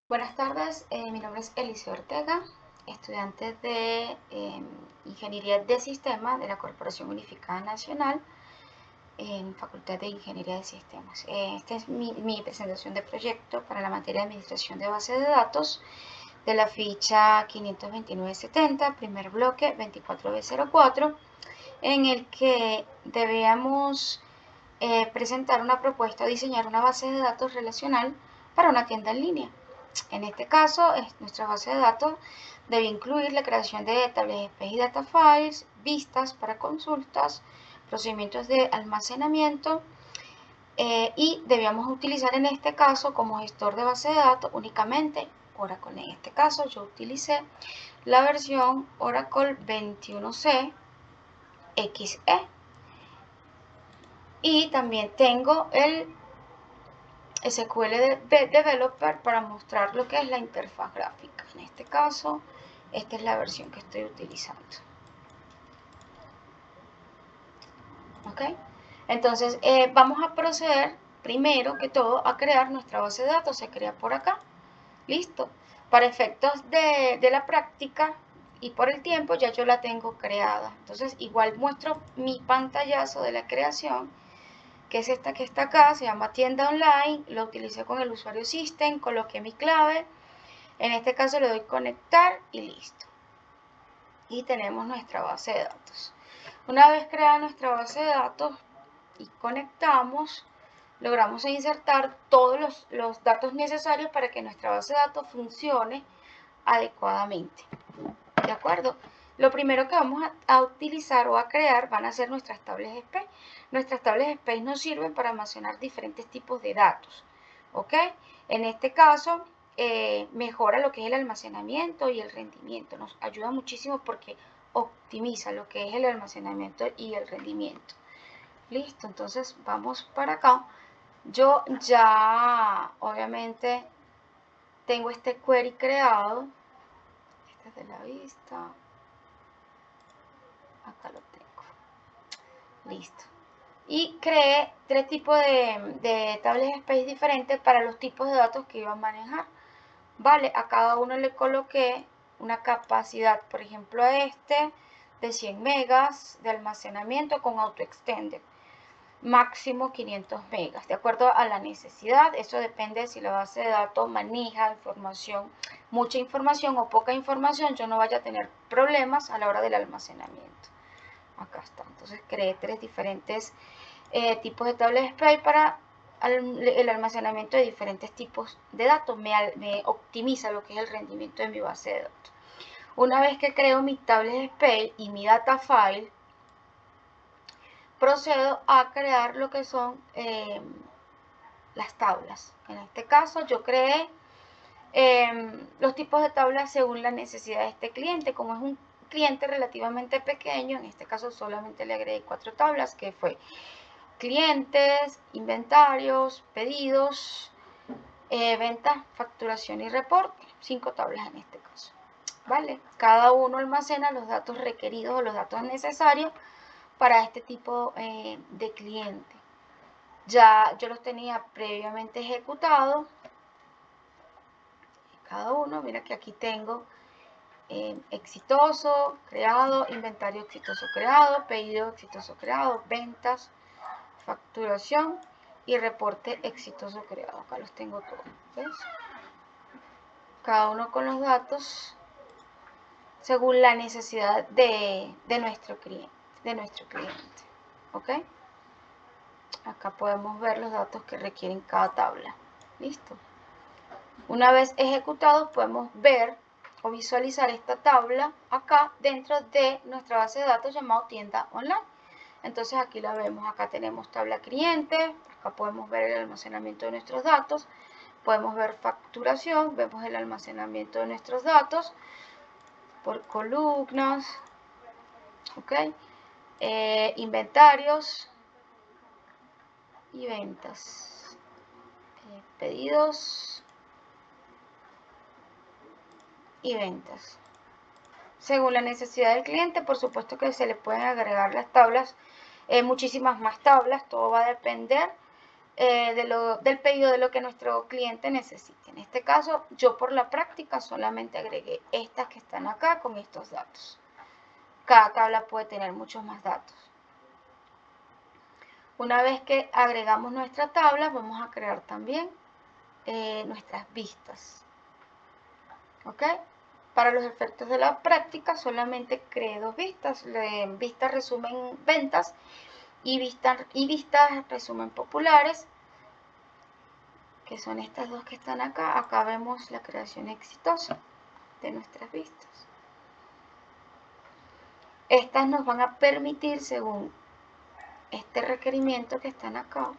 Buenas tardes, mi nombre es Eliseo Ortega, estudiante de Ingeniería de Sistemas de la Corporación Unificada Nacional en Facultad de Ingeniería de Sistemas. Esta es mi presentación de proyecto para la materia de Administración de Bases de Datos de la ficha 52970, primer bloque 24B04, en el que debíamos presentar una propuesta o diseñar una base de datos relacional para una tienda en línea. En este caso, nuestra base de datos debe incluir la creación de tables espejo y data files, vistas para consultas, procedimientos de almacenamiento y debíamos utilizar en este caso como gestor de base de datos únicamente Oracle. En este caso yo utilicé la versión Oracle 21C XE y también tengo el SQL Developer para mostrar lo que es la interfaz gráfica. En este caso, esta es la versión que estoy utilizando. ¿Ok? Entonces, vamos a proceder primero que todo a crear nuestra base de datos. Se crea por acá. Listo. Para efectos de la práctica y por el tiempo ya yo la tengo creada. Entonces, igual muestro mi pantallazo de la creación, que es esta que está acá, se llama tienda online, lo utilicé con el usuario system, coloqué mi clave, en este caso le doy conectar y listo. Y tenemos nuestra base de datos. Una vez creada nuestra base de datos y conectamos, logramos insertar todos los datos necesarios para que nuestra base de datos funcione adecuadamente. ¿De acuerdo? Lo primero que vamos a utilizar o a crear van a ser nuestras tablas space. Nuestras tablas space nos sirven para almacenar diferentes tipos de datos. ¿Ok? En este caso, mejora lo que es el almacenamiento y el rendimiento. Nos ayuda muchísimo porque optimiza lo que es el almacenamiento y el rendimiento. Listo, entonces vamos para acá. Yo ya, obviamente, tengo este query creado. Este es de la vista. Acá lo tengo. Listo. Y creé tres tipos de tables space diferentes para los tipos de datos que iba a manejar. Vale, a cada uno le coloqué una capacidad, por ejemplo a este, de 100 megas de almacenamiento con autoextender. Máximo 500 megas, de acuerdo a la necesidad. Eso depende de si la base de datos maneja información, mucha información o poca información, yo no vaya a tener problemas a la hora del almacenamiento. Acá está. Entonces creé tres diferentes tipos de tablas space para el almacenamiento de diferentes tipos de datos. Me optimiza lo que es el rendimiento de mi base de datos. Una vez que creo mi tabla space y mi data file, procedo a crear lo que son las tablas. En este caso yo creé los tipos de tablas según la necesidad de este cliente. Como es un cliente relativamente pequeño, en este caso solamente le agregué 4 tablas, que fue clientes, inventarios, pedidos, ventas, facturación y reporte. 5 tablas en este caso. ¿Vale? Cada uno almacena los datos requeridos o los datos necesarios para este tipo de cliente. Ya yo los tenía previamente ejecutados. Cada uno, mira que aquí tengo exitoso creado, inventario exitoso creado, pedido exitoso creado, ventas, facturación y reporte exitoso creado. Acá los tengo todos, ¿ves? Cada uno con los datos según la necesidad de nuestro cliente, ¿ok? Acá podemos ver los datos que requieren cada tabla. Listo. Una vez ejecutados podemos ver o visualizar esta tabla acá dentro de nuestra base de datos llamado tienda online. Entonces aquí la vemos, acá tenemos tabla cliente, acá podemos ver el almacenamiento de nuestros datos, podemos ver facturación, vemos el almacenamiento de nuestros datos por columnas, ¿ok? Inventarios y ventas, pedidos y ventas. Según la necesidad del cliente, por supuesto que se le pueden agregar las tablas, muchísimas más tablas, todo va a depender del pedido de lo que nuestro cliente necesite. En este caso, yo por la práctica solamente agregué estas que están acá con estos datos. Cada tabla puede tener muchos más datos. Una vez que agregamos nuestra tabla, vamos a crear también nuestras vistas. ¿Ok? Para los efectos de la práctica solamente creé dos vistas. Vistas resumen ventas y vistas resumen populares, que son estas dos que están acá. Acá vemos la creación exitosa de nuestras vistas. Estas nos van a permitir, según este requerimiento que están acá,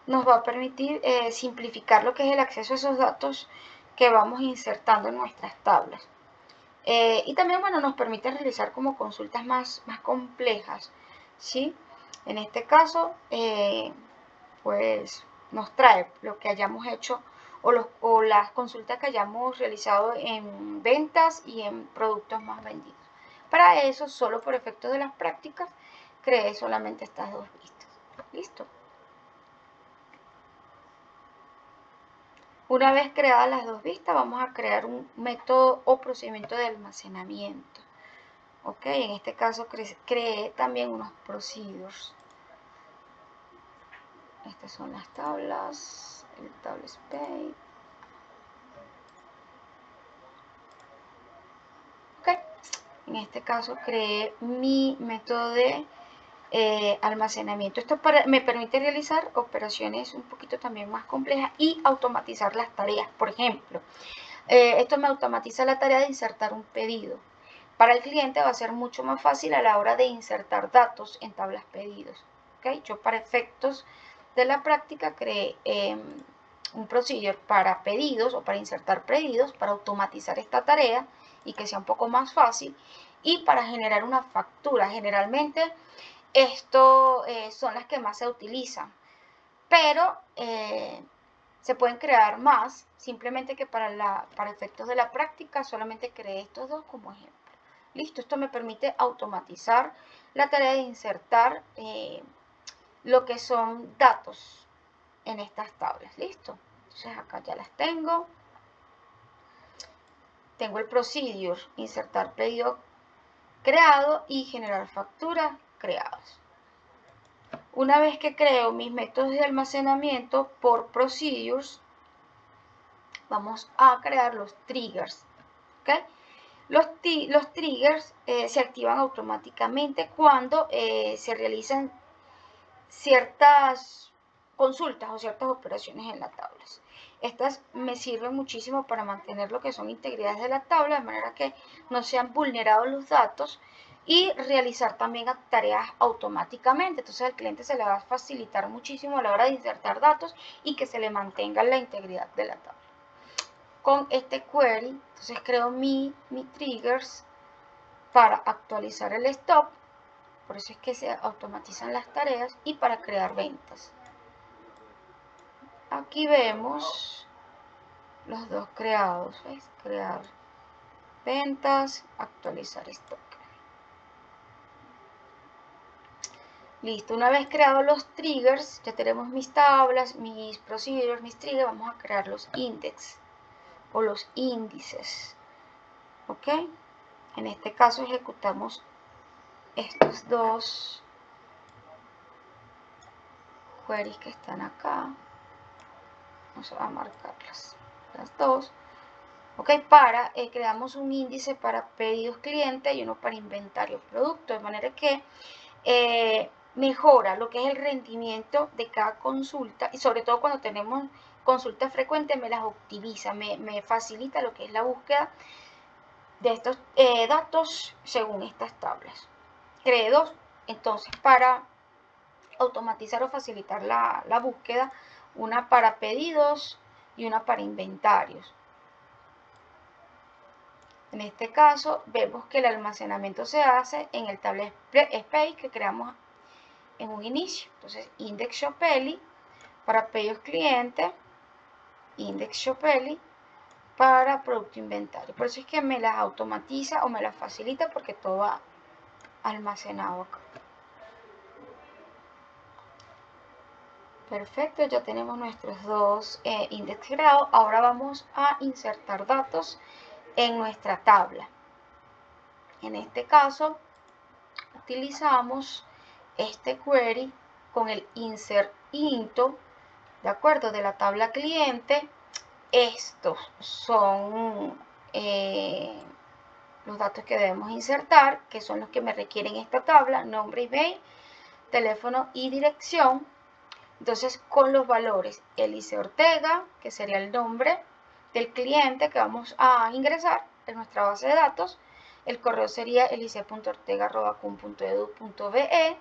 nos va a permitir simplificar lo que es el acceso a esos datos que vamos insertando en nuestras tablas. Y también, bueno, nos permite realizar como consultas más complejas, ¿sí? En este caso, pues nos trae lo que hayamos hecho o las consultas que hayamos realizado en ventas y en productos más vendidos. Para eso, solo por efecto de las prácticas, creé solamente estas dos vistas. ¿Listo? Una vez creadas las dos vistas, vamos a crear un método o procedimiento de almacenamiento. Ok, en este caso creé también unos procedures. Estas son las tablas, el table space. Ok, en este caso creé mi método de almacenamiento. Esto me permite realizar operaciones un poquito también más complejas y automatizar las tareas. Por ejemplo, esto me automatiza la tarea de insertar un pedido. Para el cliente va a ser mucho más fácil a la hora de insertar datos en tablas pedidos. ¿Okay? Yo para efectos de la práctica creé un procedure para pedidos o para insertar pedidos, para automatizar esta tarea y que sea un poco más fácil, y para generar una factura. Generalmente esto son las que más se utilizan, pero se pueden crear más, simplemente que para efectos de la práctica solamente creé estos dos como ejemplo. Listo, esto me permite automatizar la tarea de insertar lo que son datos en estas tablas. Listo, entonces acá ya las tengo. Tengo el procedure, insertar pedido creado y generar factura creados. Una vez que creo mis métodos de almacenamiento por procedures, vamos a crear los triggers. ¿Okay? Los triggers se activan automáticamente cuando se realizan ciertas consultas o ciertas operaciones en las tablas. Estas me sirven muchísimo para mantener lo que son integridades de la tabla, de manera que no sean vulnerados los datos, y realizar también tareas automáticamente. Entonces al cliente se le va a facilitar muchísimo a la hora de insertar datos y que se le mantenga la integridad de la tabla. Con este query, entonces creo mi triggers para actualizar el stop, por eso es que se automatizan las tareas, y para crear ventas. Aquí vemos los dos creados, ¿ves? Crear ventas, actualizar stock. Listo, una vez creados los triggers, ya tenemos mis tablas, mis procedures, mis triggers, vamos a crear los index o los índices. ¿Ok? En este caso ejecutamos estos dos queries que están acá. Vamos a marcarlas, las dos. Ok, creamos un índice para pedidos cliente y uno para inventario producto, de manera que mejora lo que es el rendimiento de cada consulta, y sobre todo cuando tenemos consultas frecuentes me las optimiza, me facilita lo que es la búsqueda de estos datos según estas tablas. Creé dos, entonces, para automatizar o facilitar la búsqueda, una para pedidos y una para inventarios. En este caso vemos que el almacenamiento se hace en el table space que creamos en un inicio. Entonces index shopeli para pedidos cliente, index shopeli para producto inventario. Por eso es que me las automatiza o me las facilita, porque todo va almacenado acá. Perfecto, ya tenemos nuestros dos índices creados. Ahora vamos a insertar datos en nuestra tabla. En este caso, utilizamos este query con el insert into, ¿de acuerdo? De la tabla cliente. Estos son los datos que debemos insertar, que son los que me requieren esta tabla: nombre, email, teléfono y dirección. Entonces, con los valores Elise Ortega, que sería el nombre del cliente que vamos a ingresar en nuestra base de datos, el correo sería elice.ortega@cum.edu.be,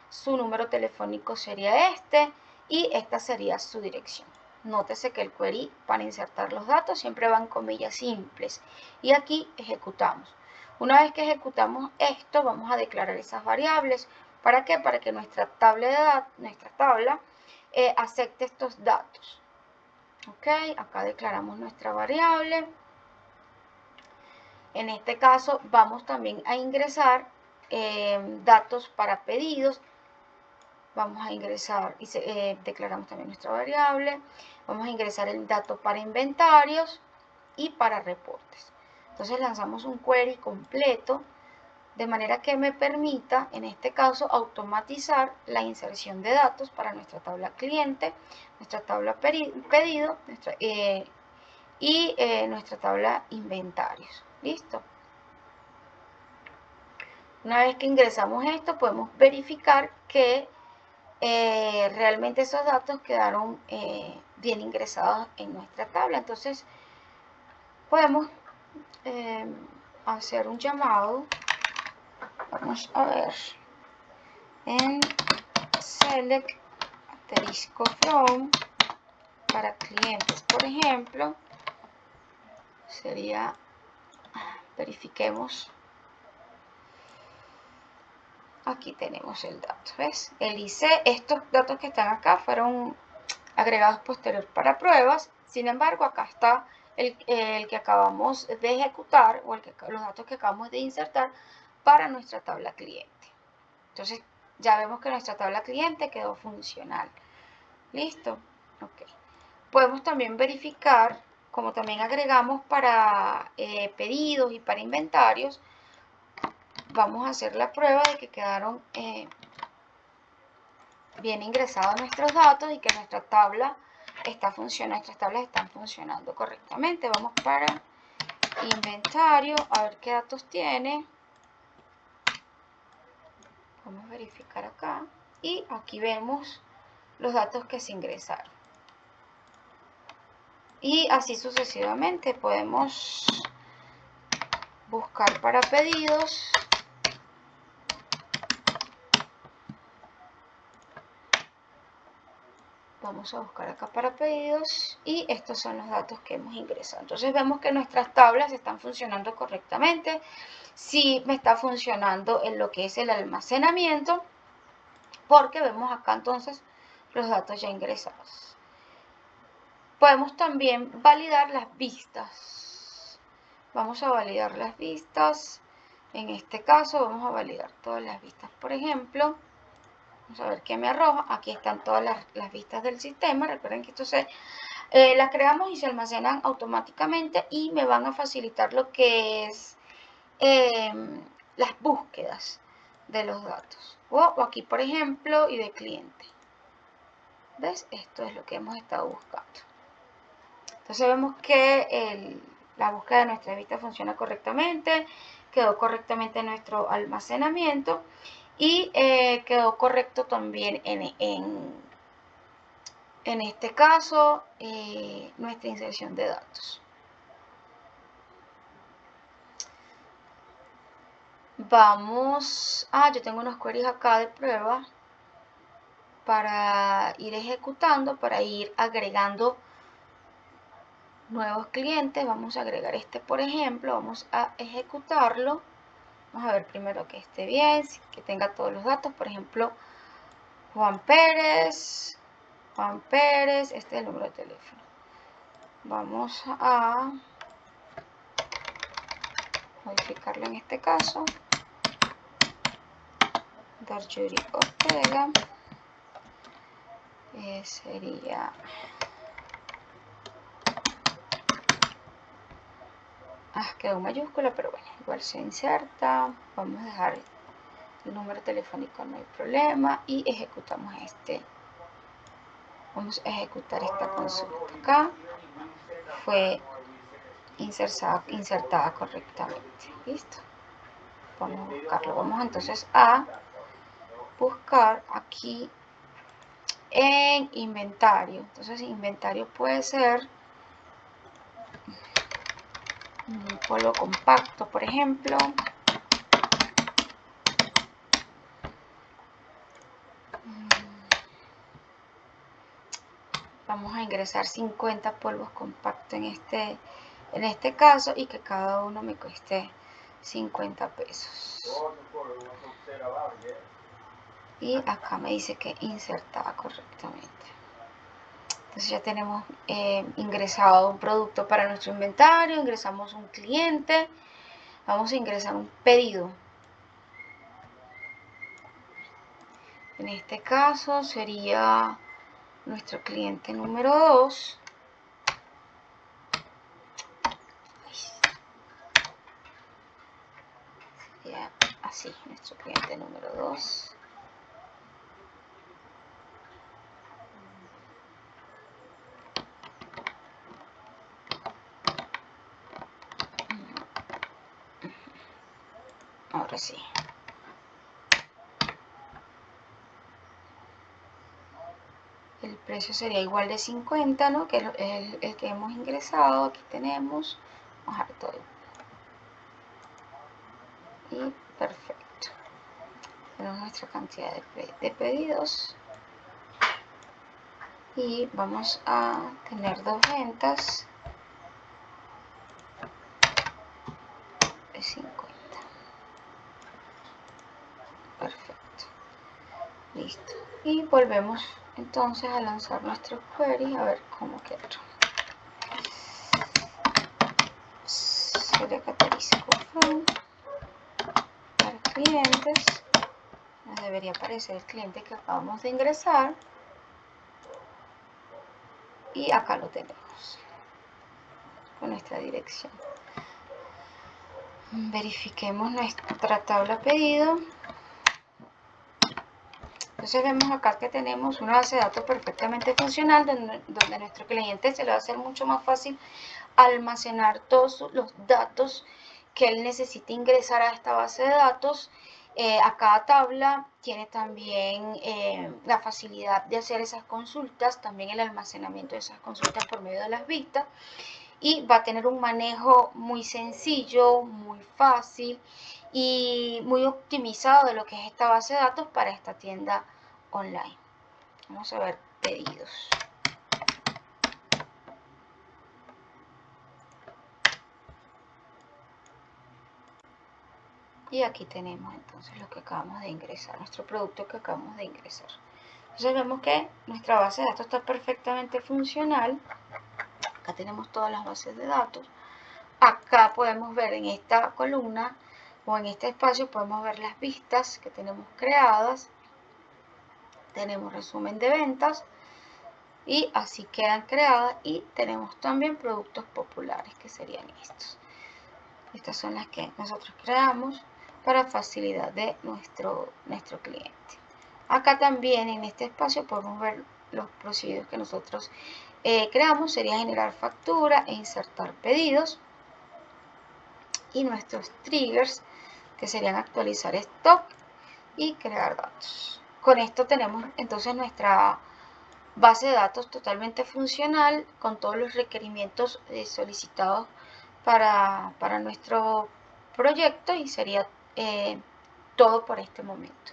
su número telefónico sería este y esta sería su dirección. Nótese que el query para insertar los datos siempre van comillas simples y aquí ejecutamos. Una vez que ejecutamos esto, vamos a declarar esas variables. ¿Para qué? Para que nuestra tabla acepte estos datos. Ok, acá declaramos nuestra variable. En este caso vamos también a ingresar datos para pedidos. Vamos a ingresar y declaramos también nuestra variable. Vamos a ingresar el dato para inventarios y para reportes. Entonces lanzamos un query completo de manera que me permita, en este caso, automatizar la inserción de datos para nuestra tabla cliente, nuestra tabla pedido y nuestra tabla inventarios. ¿Listo? Una vez que ingresamos esto, podemos verificar que realmente esos datos quedaron bien ingresados en nuestra tabla. Entonces, podemos hacer un llamado. Vamos a ver en select asterisco from para clientes, por ejemplo, sería, verifiquemos, aquí tenemos el dato, ¿ves? Elise, estos datos que están acá fueron agregados posterior para pruebas, sin embargo acá está el que acabamos de ejecutar o los datos que acabamos de insertar para nuestra tabla cliente. Entonces ya vemos que nuestra tabla cliente quedó funcional. ¿Listo? Ok. Podemos también verificar, como también agregamos para pedidos y para inventarios, vamos a hacer la prueba de que quedaron bien ingresados nuestros datos y que nuestra tabla nuestras tablas están funcionando correctamente. Vamos para inventario, a ver qué datos tiene. Vamos a verificar acá y aquí vemos los datos que se ingresaron. Y así sucesivamente podemos buscar para pedidos. Vamos a buscar acá para pedidos y estos son los datos que hemos ingresado. Entonces vemos que nuestras tablas están funcionando correctamente. Sí me está funcionando en lo que es el almacenamiento, porque vemos acá entonces los datos ya ingresados. Podemos también validar las vistas. Vamos a validar las vistas. En este caso vamos a validar todas las vistas. Por ejemplo, vamos a ver qué me arroja. Aquí están todas las vistas del sistema. Recuerden que esto las creamos y se almacenan automáticamente y me van a facilitar lo que es las búsquedas de los datos. O aquí, por ejemplo, y de cliente. ¿Ves? Esto es lo que hemos estado buscando. Entonces vemos que la búsqueda de nuestra vista funciona correctamente, quedó correctamente nuestro almacenamiento y quedó correcto también en este caso nuestra inserción de datos. Vamos, yo tengo unos queries acá de prueba para ir ejecutando, para ir agregando nuevos clientes. Vamos a agregar este, por ejemplo, vamos a ejecutarlo. Vamos a ver primero que esté bien, que tenga todos los datos. Por ejemplo, Juan Pérez, este es el número de teléfono. Vamos a modificarlo en este caso. Darjuri Ortega. sería quedó mayúscula, pero bueno, igual se inserta. Vamos a dejar el número telefónico, no hay problema, y ejecutamos vamos a ejecutar esta consulta. Acá fue insertada correctamente. Listo, vamos a buscarlo. Vamos entonces a buscar aquí en inventario. Entonces inventario puede ser un polvo compacto, por ejemplo. Vamos a ingresar 50 polvos compactos en este caso, y que cada uno me cueste 50 pesos. Y acá me dice que insertada correctamente. Entonces ya tenemos ingresado un producto para nuestro inventario, ingresamos un cliente, vamos a ingresar un pedido. En este caso sería nuestro cliente número 2. Sería así, nuestro cliente número 2. Ahora sí. El precio sería igual de 50, ¿no? Que es el que hemos ingresado. Aquí tenemos. Vamos a dejar todo. Y perfecto. Tenemos nuestra cantidad de pedidos. Y vamos a tener 2 ventas de 50. Perfecto. Listo. Y volvemos entonces a lanzar nuestros queries a ver cómo quedaron. Select para clientes. Nos debería aparecer el cliente que acabamos de ingresar. Y acá lo tenemos con nuestra dirección. Verifiquemos nuestra tabla pedido. Entonces vemos acá que tenemos una base de datos perfectamente funcional, donde nuestro cliente se le va a hacer mucho más fácil almacenar todos los datos que él necesita ingresar a esta base de datos. A cada tabla tiene también la facilidad de hacer esas consultas, también el almacenamiento de esas consultas por medio de las vistas, y va a tener un manejo muy sencillo, muy fácil y muy optimizado de lo que es esta base de datos para esta tienda online. Vamos a ver pedidos. Y aquí tenemos entonces lo que acabamos de ingresar, nuestro producto que acabamos de ingresar. Entonces vemos que nuestra base de datos está perfectamente funcional. Acá tenemos todas las bases de datos. Acá podemos ver en esta columna o en este espacio podemos ver las vistas que tenemos creadas. Tenemos resumen de ventas y así quedan creadas, y tenemos también productos populares, que serían estos. Estas son las que nosotros creamos para facilidad de nuestro cliente. Acá también en este espacio podemos ver los procedimientos que nosotros creamos. Sería generar factura e insertar pedidos, y nuestros triggers, que serían actualizar stock y crear datos. Con esto tenemos entonces nuestra base de datos totalmente funcional, con todos los requerimientos solicitados para nuestro proyecto, y sería todo por este momento.